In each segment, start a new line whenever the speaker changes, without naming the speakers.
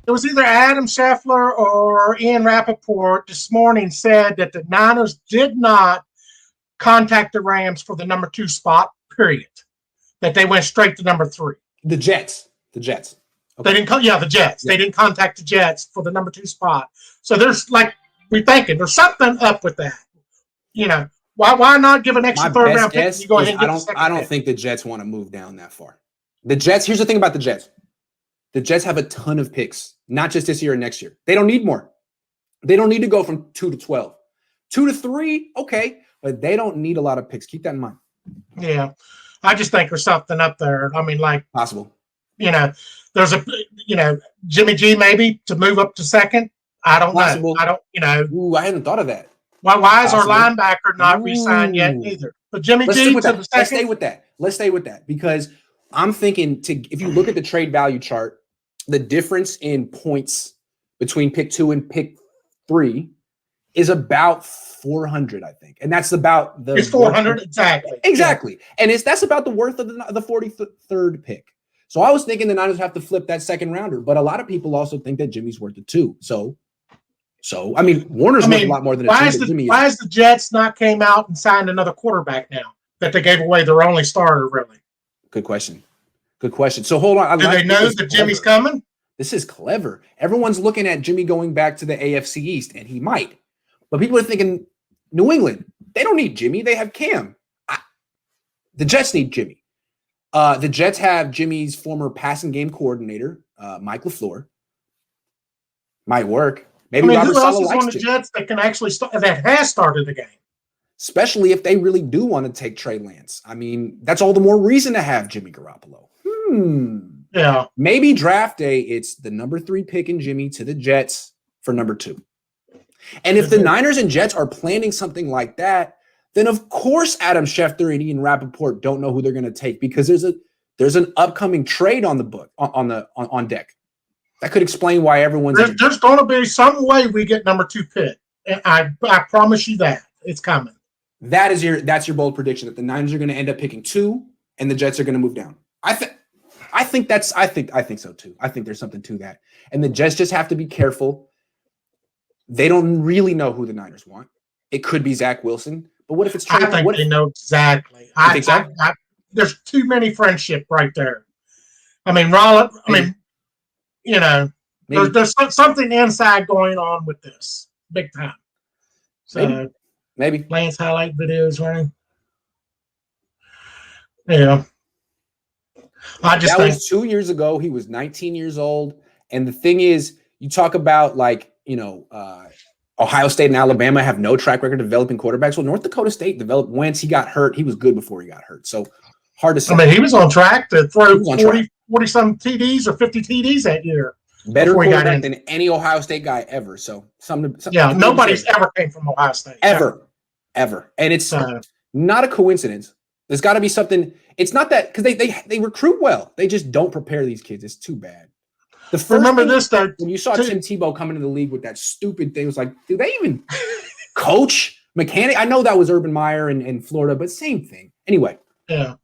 It was either Adam Scheffler or Ian Rappaport this morning said that the Niners did not contact the Rams for the number 2 spot, period. That they went straight to number 3.
The Jets.
Okay. They didn't. The Jets. Yeah. They didn't contact the Jets for the number 2 spot. So there's we're thinking there's something up with that. Why not give an extra third round pick? You go ahead and get the second
I don't think the Jets want to move down that far. The Jets. Here's the thing about the Jets. The Jets have a ton of picks, not just this year and next year. They don't need more. They don't need to go from 2 to 12. 2 to 3, okay, but they don't need a lot of picks. Keep that in mind.
Yeah, I just think there's something up there. I mean,
possible.
There's Jimmy G maybe to move up to second. I don't know. I don't.
Ooh, I hadn't thought of that.
Why is our linebacker not re-signed yet either? But Jimmy G to the second.
Let's stay with that because I'm thinking if you look at the trade value chart, the difference in points between pick 2 and pick 3 is about 400, I think, and that's about
it's 400
exactly, and that's about the worth of the 43rd pick. So I was thinking the Niners have to flip that second rounder, but a lot of people also think that Jimmy's worth it too. So I mean, Warner's worth a lot more than
why is the Jets not came out and signed another quarterback now that they gave away their only starter? Really,
good question. So hold on.
Do they know that Jimmy's coming?
This is clever. Everyone's looking at Jimmy going back to the AFC East, and he might. But people are thinking, New England, they don't need Jimmy. They have Cam. The Jets need Jimmy. The Jets have Jimmy's former passing game coordinator, Mike LaFleur. Might work. Maybe Robert
who else is on the
Jimmy.
Jets that can actually that has started the game?
Especially if they really do want to take Trey Lance. I mean, that's all the more reason to have Jimmy Garoppolo.
Yeah.
Maybe draft day, it's the number 3 pick in Jimmy to the Jets for number 2. And if the Niners and Jets are planning something like that, then of course Adam Schefter and Ian Rappaport don't know who they're going to take because there's an upcoming trade on the book on deck. That could explain why everyone's
there's going to be some way we get number 2 pick. And I promise you that it's coming.
That's your bold prediction that the Niners are going to end up picking 2 and the Jets are going to move down. I think so too. I think there's something to that. And the Jets just have to be careful. They don't really know who the Niners want. It could be Zach Wilson, but what if it's Trey?
I think they know exactly. There's too many friendship right there. I mean, there's something inside going on with this big time. So
maybe
Lance highlight videos, right? Yeah.
That was 2 years ago. He was 19 years old. And the thing is, you talk about Ohio State and Alabama have no track record of developing quarterbacks. Well, North Dakota State developed Wentz. He got hurt. He was good before he got hurt. So hard to say.
I mean, he was on track to throw 40-some TDs or 50 TDs that year.
Better quarterback than any Ohio State guy ever. So
nobody's ever came from Ohio State.
Ever. And it's not a coincidence. There's got to be something. It's not that because they recruit well. They just don't prepare these kids. It's too bad.
Remember this though.
When you saw Tim Tebow come into the league with that stupid thing, it was like, do they even coach mechanic? I know that was Urban Meyer in Florida, but same thing. Anyway.
Yeah.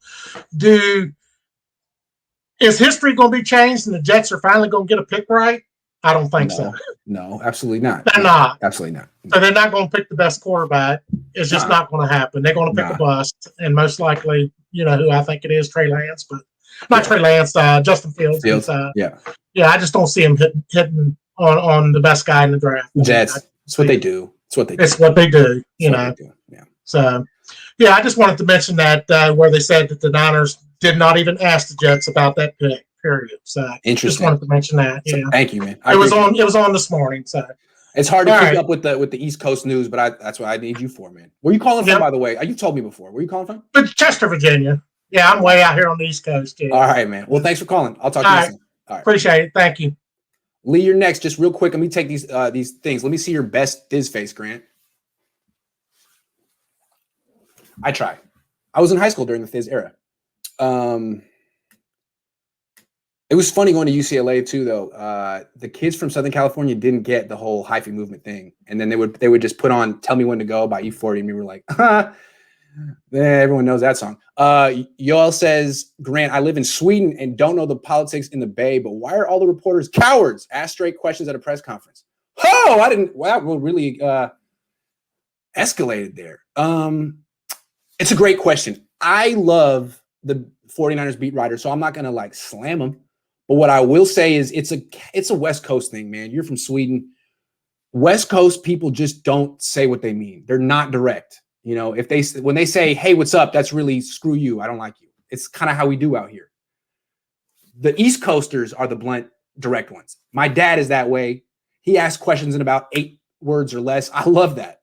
Is history going to be changed and the Jets are finally going to get a pick right? I don't think so.
No, absolutely not.
They're not.
Absolutely not.
So they're not going to pick the best quarterback. It's just not going to happen. They're going to pick a bust, and most likely, who I think it is, Trey Lance, but not Trey Lance, Justin Fields. Yeah, I just don't see him hitting on the best guy in the draft.
Jets. It's what they do.
It's what they do. Yeah. So, I just wanted to mention that where they said that the Niners did not even ask the Jets about that pick. Period. So, just wanted to mention that. Yeah.
So, thank you, man.
It was on this morning. So,
it's hard to keep up with the East Coast news, but that's what I need you for, man. Where are you calling from, by the way? You told me before. Where are you calling from?
Chester, Virginia. Yeah, I'm way out here on the East Coast. Yeah.
All right, man. Well, thanks for calling. I'll talk to you soon. All right.
Appreciate it. Thank you.
Lee, you're next. Just real quick, let me take these things. Let me see your best Diz face, Grant. I try. I was in high school during the Fizz era. It was funny going to UCLA too, though. The kids from Southern California didn't get the whole hyphy movement thing, and then they would just put on "Tell Me When to Go" by E40, and we were like, Everyone knows that song. Yoel says, Grant, I live in Sweden and don't know the politics in the Bay, but why are all the reporters cowards? Ask straight questions at a press conference. Oh, I didn't. Wow, well, really escalated there. It's a great question. I love the 49ers beat writer, so I'm not going to like slam them. But what I will say is it's a West Coast thing, man. You're from Sweden. West Coast people just don't say what they mean. They're not direct. You know, when they say, hey, what's up? That's really screw you. I don't like you. It's kind of how we do out here. The East Coasters are the blunt, direct ones. My dad is that way. He asks questions in about 8 words or less. I love that.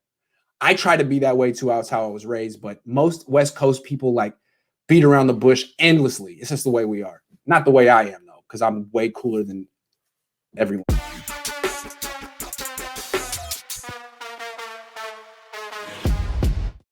I try to be that way too. That's how I was raised. But most West Coast people like beat around the bush endlessly. It's just the way we are. Not the way I am, though, because I'm way cooler than everyone.